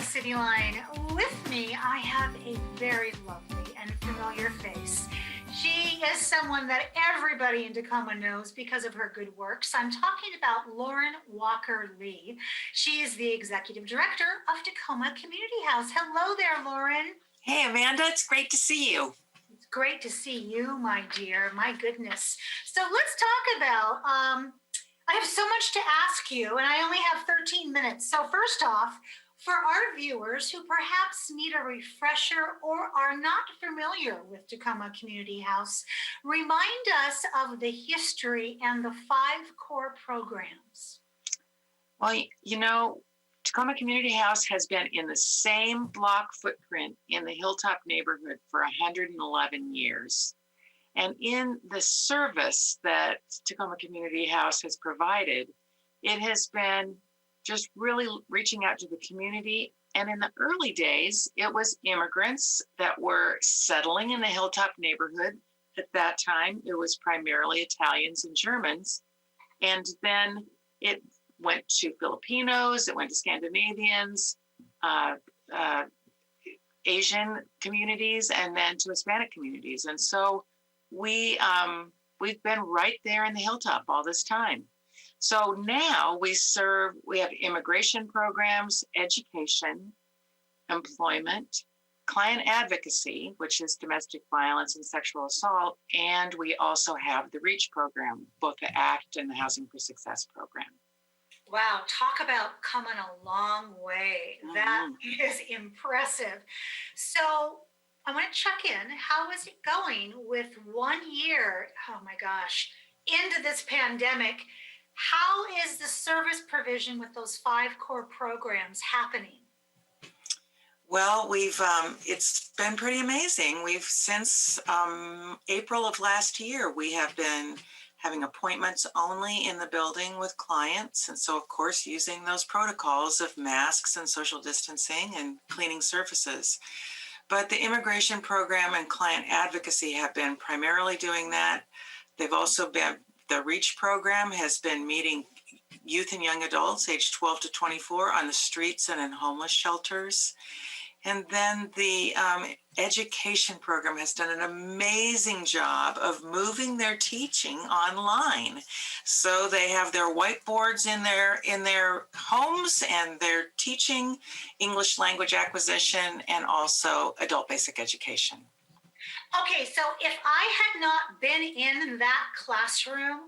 Cityline. With me, I have a very lovely and familiar face. She is someone that everybody in Tacoma knows because of her good works. I'm talking about Lauren Walker Lee. She is the executive director of Tacoma Community House. Hello there, Lauren. Hey, Amanda, it's great to see you. It's great to see you, my dear. My goodness. So let's talk about, I have so much to ask you, and I only have 13 minutes. So first off, for our viewers who perhaps need a refresher or are not familiar with Tacoma Community House, remind us of the history and the 5 core programs. Well, Tacoma Community House has been in the same block footprint in the Hilltop neighborhood for 111 years. And in the service that Tacoma Community House has provided, it has been just really reaching out to the community. And in the early days, it was immigrants that were settling in the Hilltop neighborhood. At that time, it was primarily Italians and Germans. And then it went to Filipinos, it went to Scandinavians, Asian communities, and then to Hispanic communities. And so we've been right there in the Hilltop all this time. So now we have immigration programs, education, employment, client advocacy, which is domestic violence and sexual assault, and we also have the REACH program, both the ACT and the Housing for Success program. Wow, talk about coming a long way. Mm-hmm. That is impressive. So I want to check in. How is it going with 1 year, oh my gosh, into this pandemic? How is the service provision with those 5 core programs happening? Well, it's been pretty amazing. Since April of last year, we have been having appointments only in the building with clients. And so, of course, using those protocols of masks and social distancing and cleaning surfaces. But the immigration program and client advocacy have been primarily doing that. They've also been, the REACH program has been meeting youth and young adults aged 12 to 24 on the streets and in homeless shelters. And then the education program has done an amazing job of moving their teaching online. So they have their whiteboards in their homes, and they're teaching English language acquisition and also adult basic education. Okay, so if I had not been in that classroom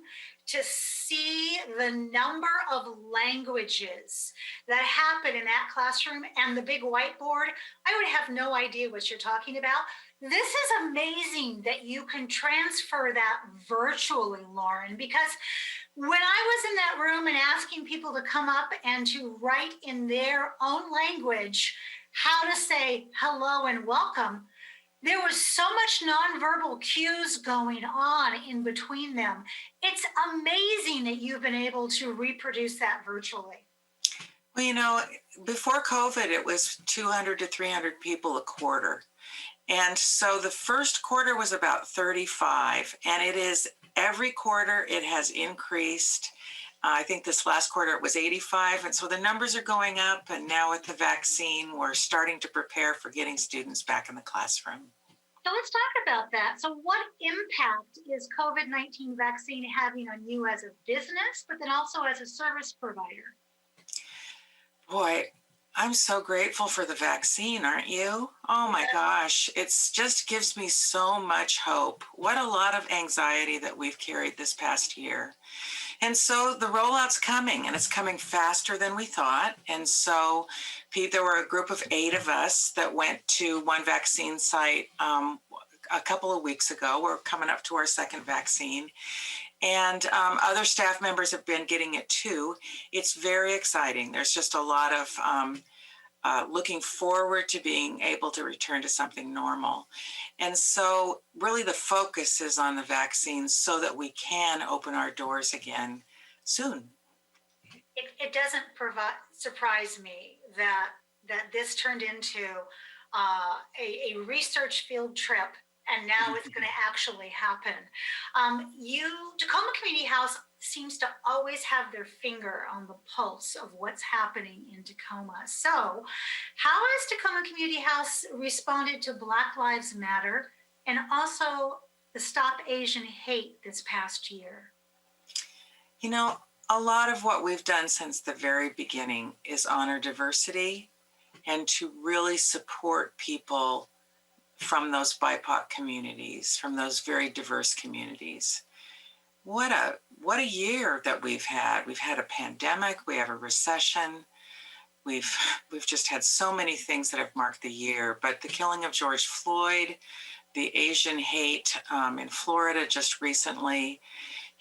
to see the number of languages that happen in that classroom and the big whiteboard, I would have no idea what you're talking about. This is amazing that you can transfer that virtually, Lauren, because when I was in that room and asking people to come up and to write in their own language how to say hello and welcome, there was so much nonverbal cues going on in between them. It's amazing that you've been able to reproduce that virtually. Well, before COVID, it was 200 to 300 people a quarter. And so the first quarter was about 35, and it is every quarter it has increased. I think this last quarter it was 85. And so the numbers are going up. And now with the vaccine, we're starting to prepare for getting students back in the classroom. So let's talk about that. So what impact is COVID-19 vaccine having on you as a business, but then also as a service provider? Boy, I'm so grateful for the vaccine, aren't you? Oh my gosh, it's just gives me so much hope. What a lot of anxiety that we've carried this past year. And so the rollout's coming, and it's coming faster than we thought. And so there were a group of 8 of us that went to one vaccine site a couple of weeks ago. We're coming up to our second vaccine. And other staff members have been getting it too. It's very exciting. There's just a lot of looking forward to being able to return to something normal. And so really the focus is on the vaccines so that we can open our doors again soon. It doesn't surprise me that this turned into a research field trip, and now it's going to actually happen. Tacoma Community House seems to always have their finger on the pulse of what's happening in Tacoma. So, how has Tacoma Community House responded to Black Lives Matter and also the Stop Asian Hate this past year? You know, a lot of what we've done since the very beginning is honor diversity and to really support people from those BIPOC communities, from those very diverse communities. What a year that we've had. We've had a pandemic, we have a recession. We've we've just had so many things that have marked the year, but the killing of George Floyd, the Asian hate in Florida just recently,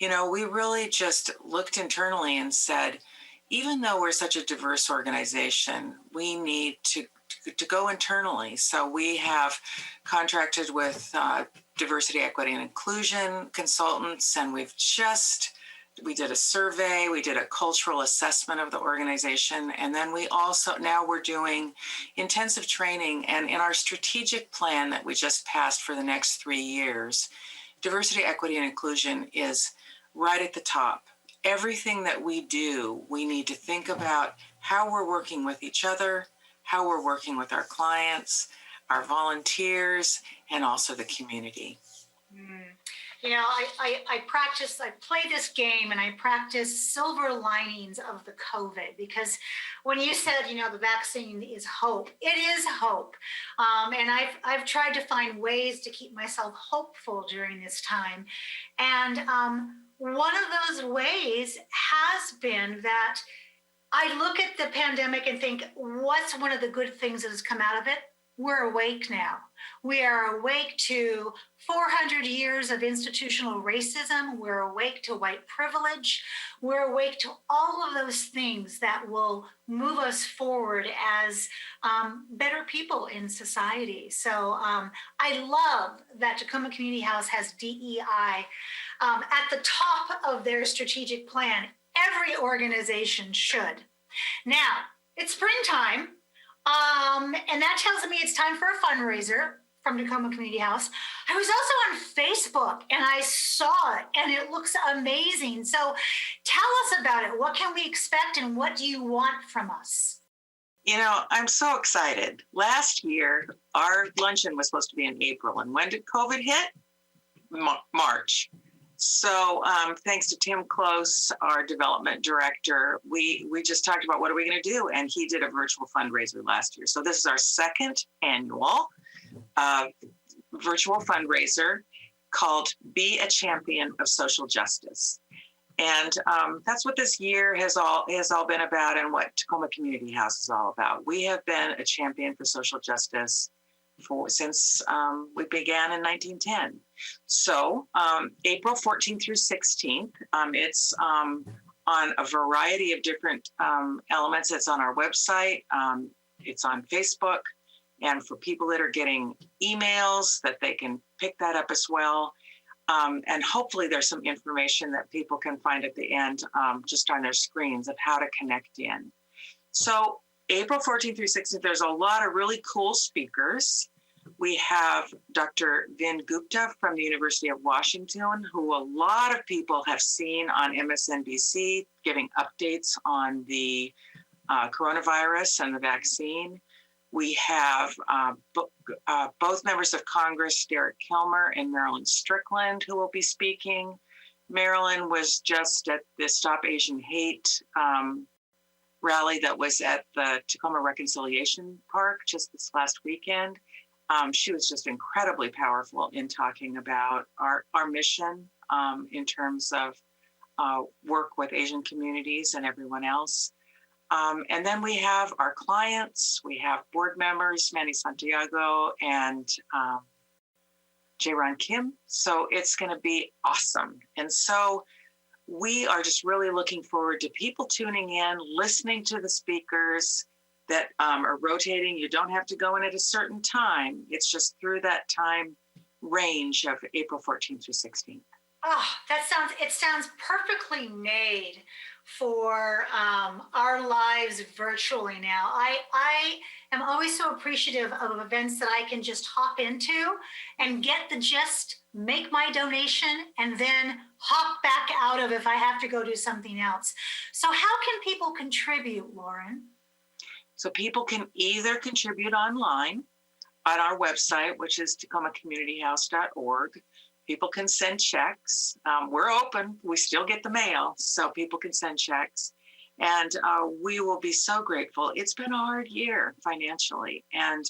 we really just looked internally and said, even though we're such a diverse organization, we need to go internally. So we have contracted with diversity, equity, and inclusion consultants, and we did a survey, we did a cultural assessment of the organization, and then now we're doing intensive training. And in our strategic plan that we just passed for the next 3 years, diversity, equity, and inclusion is right at the top. Everything that we do, we need to think about how we're working with each other, how we're working with our clients, our volunteers, and also the community. I play this game and I practice silver linings of the COVID, because when you said, the vaccine is hope, it is hope. And I've tried to find ways to keep myself hopeful during this time. And one of those ways has been that I look at the pandemic and think, what's one of the good things that has come out of it? We're awake now. We are awake to 400 years of institutional racism. We're awake to white privilege. We're awake to all of those things that will move us forward as better people in society. So I love that Tacoma Community House has DEI at the top of their strategic plan. Every organization should. Now, it's springtime. And that tells me it's time for a fundraiser from Tacoma Community House. I was also on Facebook and I saw it and it looks amazing. So tell us about it. What can we expect and what do you want from us? I'm so excited. Last year, our luncheon was supposed to be in April. And when did COVID hit? March. So thanks to Tim Close, our development director, we just talked about what are we going to do? And he did a virtual fundraiser last year. So this is our second annual virtual fundraiser called Be a Champion of Social Justice. And that's what this year has all been about, and what Tacoma Community House is all about. We have been a champion for social justice since we began in 1910. So April 14th through 16th, it's on a variety of different elements. It's on our website, it's on Facebook, and for people that are getting emails, that they can pick that up as well. And hopefully there's some information that people can find at the end just on their screens of how to connect in. So April 14th through 16th, there's a lot of really cool speakers. We have Dr. Vin Gupta from the University of Washington, who a lot of people have seen on MSNBC, giving updates on the coronavirus and the vaccine. We have both members of Congress, Derek Kilmer and Marilyn Strickland, who will be speaking. Marilyn was just at the Stop Asian Hate rally that was at the Tacoma Reconciliation Park just this last weekend. She was just incredibly powerful in talking about our mission in terms of work with Asian communities and everyone else. And then we have our clients, we have board members, Manny Santiago and Jae-Ron Kim. So it's going to be awesome. And so we are just really looking forward to people tuning in, listening to the speakers that are rotating. You don't have to go in at a certain time. It's just through that time range of April 14th through 16th. Oh, it sounds perfectly made for our lives virtually now. I am always so appreciative of events that I can just hop into and get the gist, make my donation, and then hop back out of if I have to go do something else. So, how can people contribute, Lauren? So people can either contribute online on our website, which is tacomacommunityhouse.org. People can send checks. We're open. We still get the mail, so people can send checks. And we will be so grateful. It's been a hard year financially, and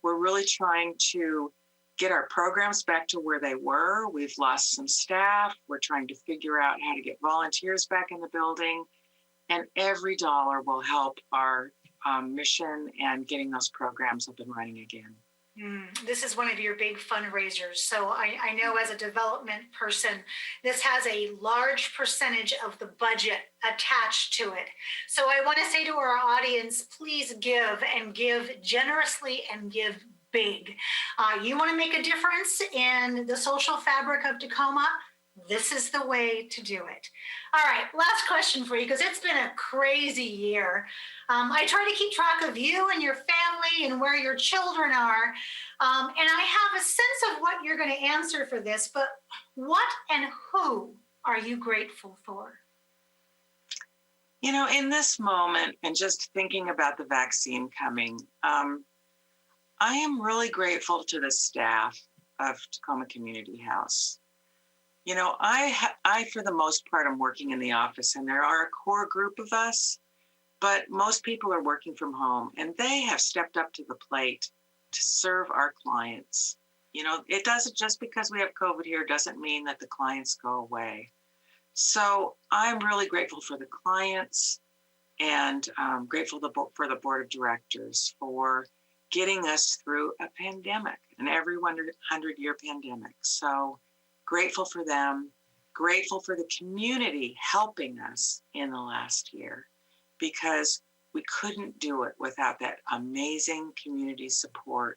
we're really trying to get our programs back to where they were. We've lost some staff. We're trying to figure out how to get volunteers back in the building. And every dollar will help our mission and getting those programs up and running again. This is one of your big fundraisers. So I know as a development person, this has a large percentage of the budget attached to it. So I want to say to our audience, please give, and give generously, and give big. You want to make a difference in the social fabric of Tacoma? This is the way to do it. All right, last question for you, because it's been a crazy year. I try to keep track of you and your family and where your children are. And I have a sense of what you're going to answer for this, but what and who are you grateful for? You know, in this moment, and just thinking about the vaccine coming, I am really grateful to the staff of Tacoma Community House. You know, I, for the most part, am working in the office, and there are a core group of us, but most people are working from home, and they have stepped up to the plate to serve our clients. You know, it doesn't, just because we have COVID here doesn't mean that the clients go away. So I'm really grateful for the clients, and grateful for the board of directors for getting us through a pandemic, an every 100-year pandemic. So grateful for them, grateful for the community helping us in the last year, because we couldn't do it without that amazing community support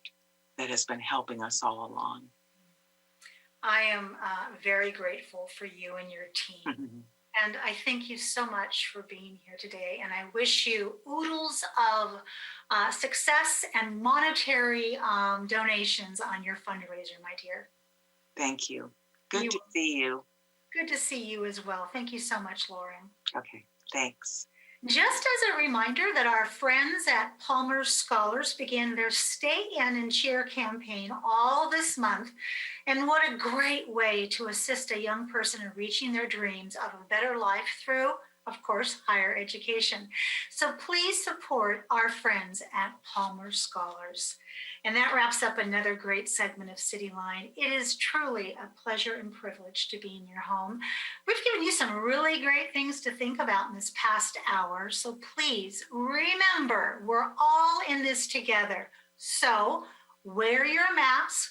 that has been helping us all along. I am very grateful for you and your team. And I thank you so much for being here today. And I wish you oodles of success and monetary donations on your fundraiser, my dear. Thank you. Good to see you. Good to see you as well. Thank you so much, Lauren. Okay, thanks. Just as a reminder that our friends at Palmer's Scholars begin their Stay In and Cheer campaign all this month. And what a great way to assist a young person in reaching their dreams of a better life through, of course, higher education. So please support our friends at Palmer's Scholars. And that wraps up another great segment of Cityline. It is truly a pleasure and privilege to be in your home. We've given you some really great things to think about in this past hour. So please remember, we're all in this together. So wear your mask,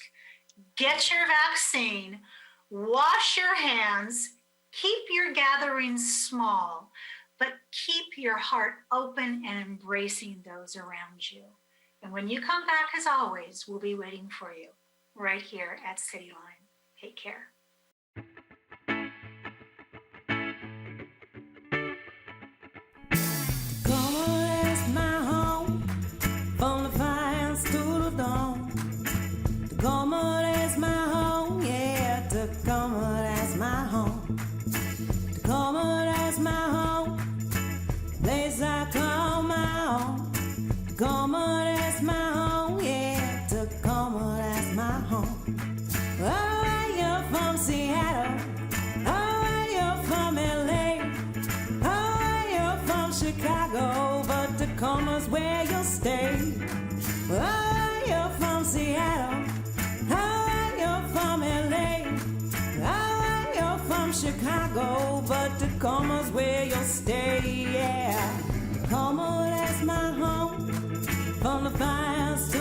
get your vaccine, wash your hands, keep your gatherings small, but keep your heart open and embracing those around you. And when you come back, as always, we'll be waiting for you right here at Cityline. Take care. Tacoma is my home, from the fires to the dawn. Tacoma is my home, yeah, Tacoma is my home. Tacoma is my home, place I call my own. Tacoma is my home, yeah, Tacoma is my home. Oh, you're from Seattle, oh, you're from LA, oh, you're from Chicago, but Tacoma's where you'll stay. Oh, you're from Seattle, oh, you're from LA, oh, you're from Chicago, but Tacoma's where you'll stay, yeah. Tacoma is my home, from the fires